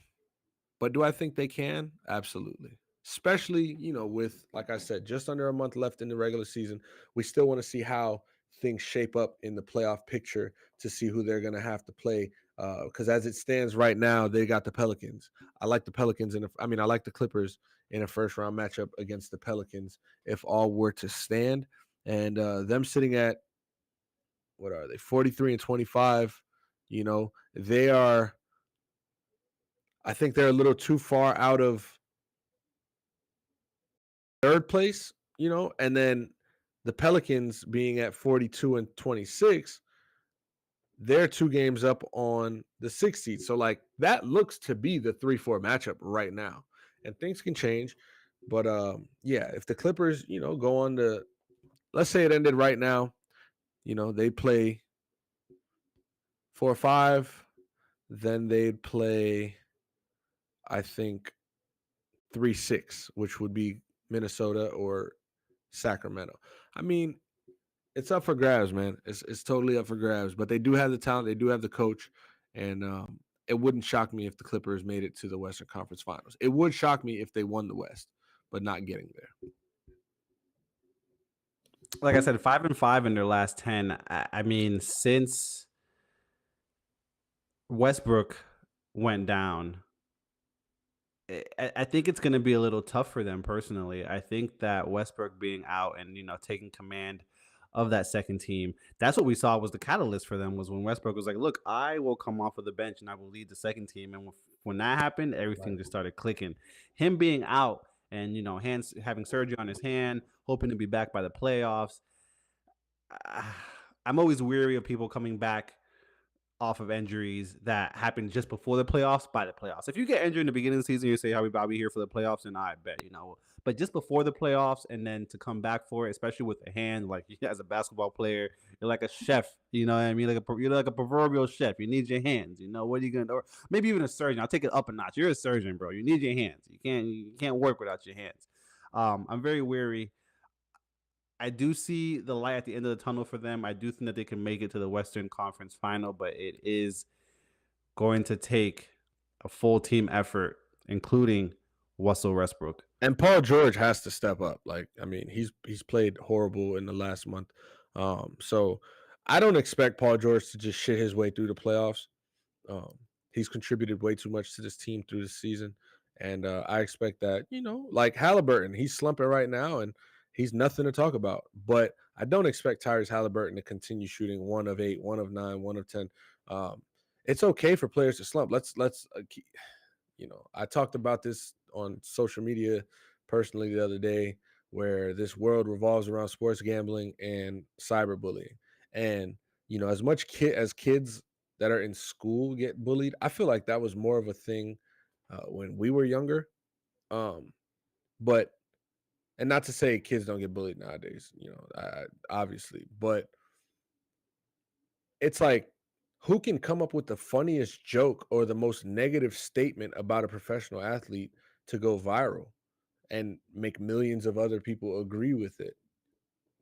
but do I think they can? Absolutely. Especially, with, like I said, just under a month left in the regular season. We still want to see how things shape up in the playoff picture to see who they're going to have to play. Because as it stands right now, they got the Pelicans. I like the Pelicans, I like the Clippers in a first round matchup against the Pelicans if all were to stand. And them sitting at, what are they, 43-25? They are, I think they're a little too far out of third place, and then the Pelicans being at 42-26, they're 2 games up on the 6th seed. So, like, that looks to be the 3-4 matchup right now. And things can change. But yeah, if the Clippers, go on to, let's say it ended right now, they play 4-5, then they'd play, I think, 3-6, which would be Minnesota or Sacramento. I mean, it's up for grabs, man. It's totally up for grabs. But they do have the talent, they do have the coach, and it wouldn't shock me if the Clippers made it to the Western Conference Finals. It would shock me if they won the West, but not getting there. Like I said, 5-5 in their last 10. I mean, since Westbrook went down, I think it's going to be a little tough for them personally. I think that Westbrook being out and taking command of that second team, that's what we saw was the catalyst for them was when Westbrook was like, "Look, I will come off of the bench and I will lead the second team." And when that happened, everything Right. just started clicking. Him being out and hands having surgery on his hand, hoping to be back by the playoffs. I'm always weary of people coming back off of injuries that happened just before the playoffs by the playoffs. If you get injured in the beginning of the season, you say, "How we Bobby here for the playoffs?" And I bet But just before the playoffs, and then to come back for it, especially with a hand, like as a basketball player, you're like a chef. You know what I mean? You're like a proverbial chef. You need your hands. What are you gonna do? Or maybe even a surgeon. I'll take it up a notch. You're a surgeon, bro. You need your hands. You can't work without your hands. I'm very weary. I do see the light at the end of the tunnel for them. I do think that they can make it to the Western Conference Final, but it is going to take a full team effort, including Russell Westbrook. And Paul George has to step up. Like, I mean, he's played horrible in the last month. So I don't expect Paul George to just shit his way through the playoffs. Um, he's contributed way too much to this team through the season. And I expect that, like Halliburton, he's slumping right now and he's nothing to talk about. But I don't expect Tyrese Halliburton to continue shooting 1 of 8, 1 of 9, 1 of 10. It's okay for players to slump. I talked about this on social media personally the other day, where this world revolves around sports gambling and cyberbullying. And, as much as kids that are in school get bullied, I feel like that was more of a thing when we were younger. Um, but, and not to say kids don't get bullied nowadays, obviously, but it's like, who can come up with the funniest joke or the most negative statement about a professional athlete to go viral and make millions of other people agree with it?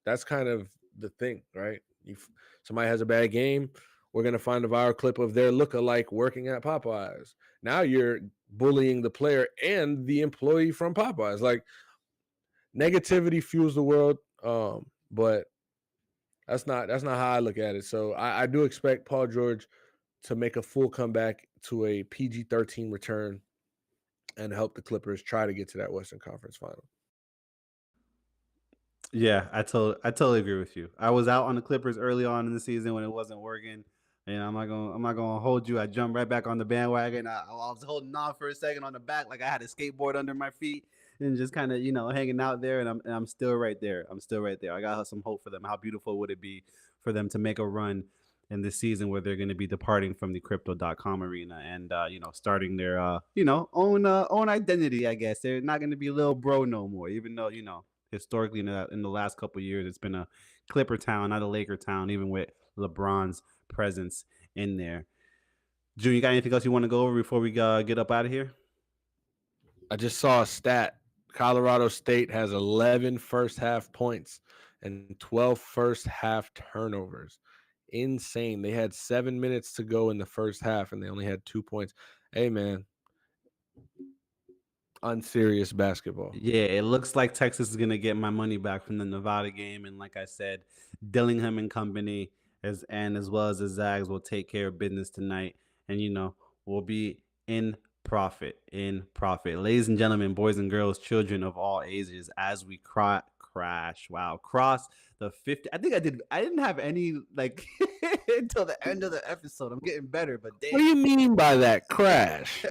That's kind of the thing, right? If somebody has a bad game, we're going to find a viral clip of their lookalike working at Popeyes. Now you're bullying the player and the employee from Popeyes. Like, negativity fuels the world, but that's not how I look at it. So I do expect Paul George to make a full comeback to a PG-13 return and help the Clippers try to get to that Western Conference Final. Yeah, I totally agree with you. I was out on the Clippers early on in the season when it wasn't working. I'm not gonna hold you. I jumped right back on the bandwagon. I was holding on for a second on the back, like I had a skateboard under my feet and just kind of hanging out there. And I'm still right there. I'm still right there. I got some hope for them. How beautiful would it be for them to make a run in this season where they're going to be departing from the crypto.com arena and starting their own identity, I guess. They're not going to be little bro no more, even though historically in the last couple of years, it's been a Clipper town, not a Laker town, even with LeBron's presence in there. June, you got anything else you want to go over before we get up out of here? I just saw a stat. Colorado State has 11 first half points and 12 first half turnovers. Insane. They had 7 minutes to go in the first half and they only had 2 points. Hey, man, unserious basketball. Yeah, it looks like Texas is gonna get my money back from the Nevada game, and like I said, Dillingham and company as well as the Zags will take care of business tonight, and we'll be in profit, ladies and gentlemen, boys and girls, children of all ages, as we cross the 50. I didn't have any like until the end of the episode. I'm getting better, but What do you mean by that crash?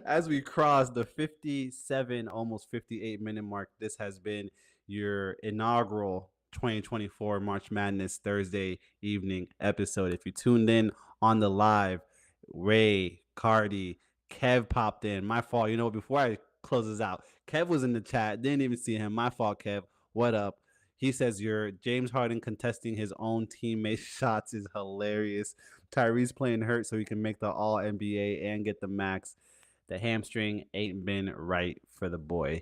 as we cross the 57, almost 58-minute mark, this has been your inaugural 2024 March Madness Thursday evening episode. If you tuned in on the live, Ray, Cardi, Kev popped in. My fault. Before I close this out, Kev was in the chat. Didn't even see him. My fault, Kev. What up? He says your James Harden contesting his own teammates' shots is hilarious. Tyrese playing hurt so he can make the All NBA and get the max. The hamstring ain't been right for the boy.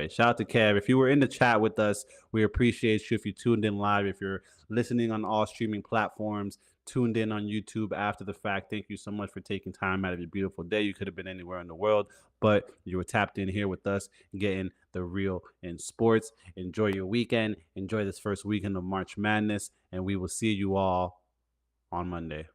Shout out to Kev. If you were in the chat with us, we appreciate you. If you tuned in live, if you're listening on all streaming platforms, tuned in on YouTube after the fact, thank you so much for taking time out of your beautiful day. You could have been anywhere in the world, but you were tapped in here with us, getting the real in sports. Enjoy your weekend. Enjoy this first weekend of March Madness, and we will see you all on Monday.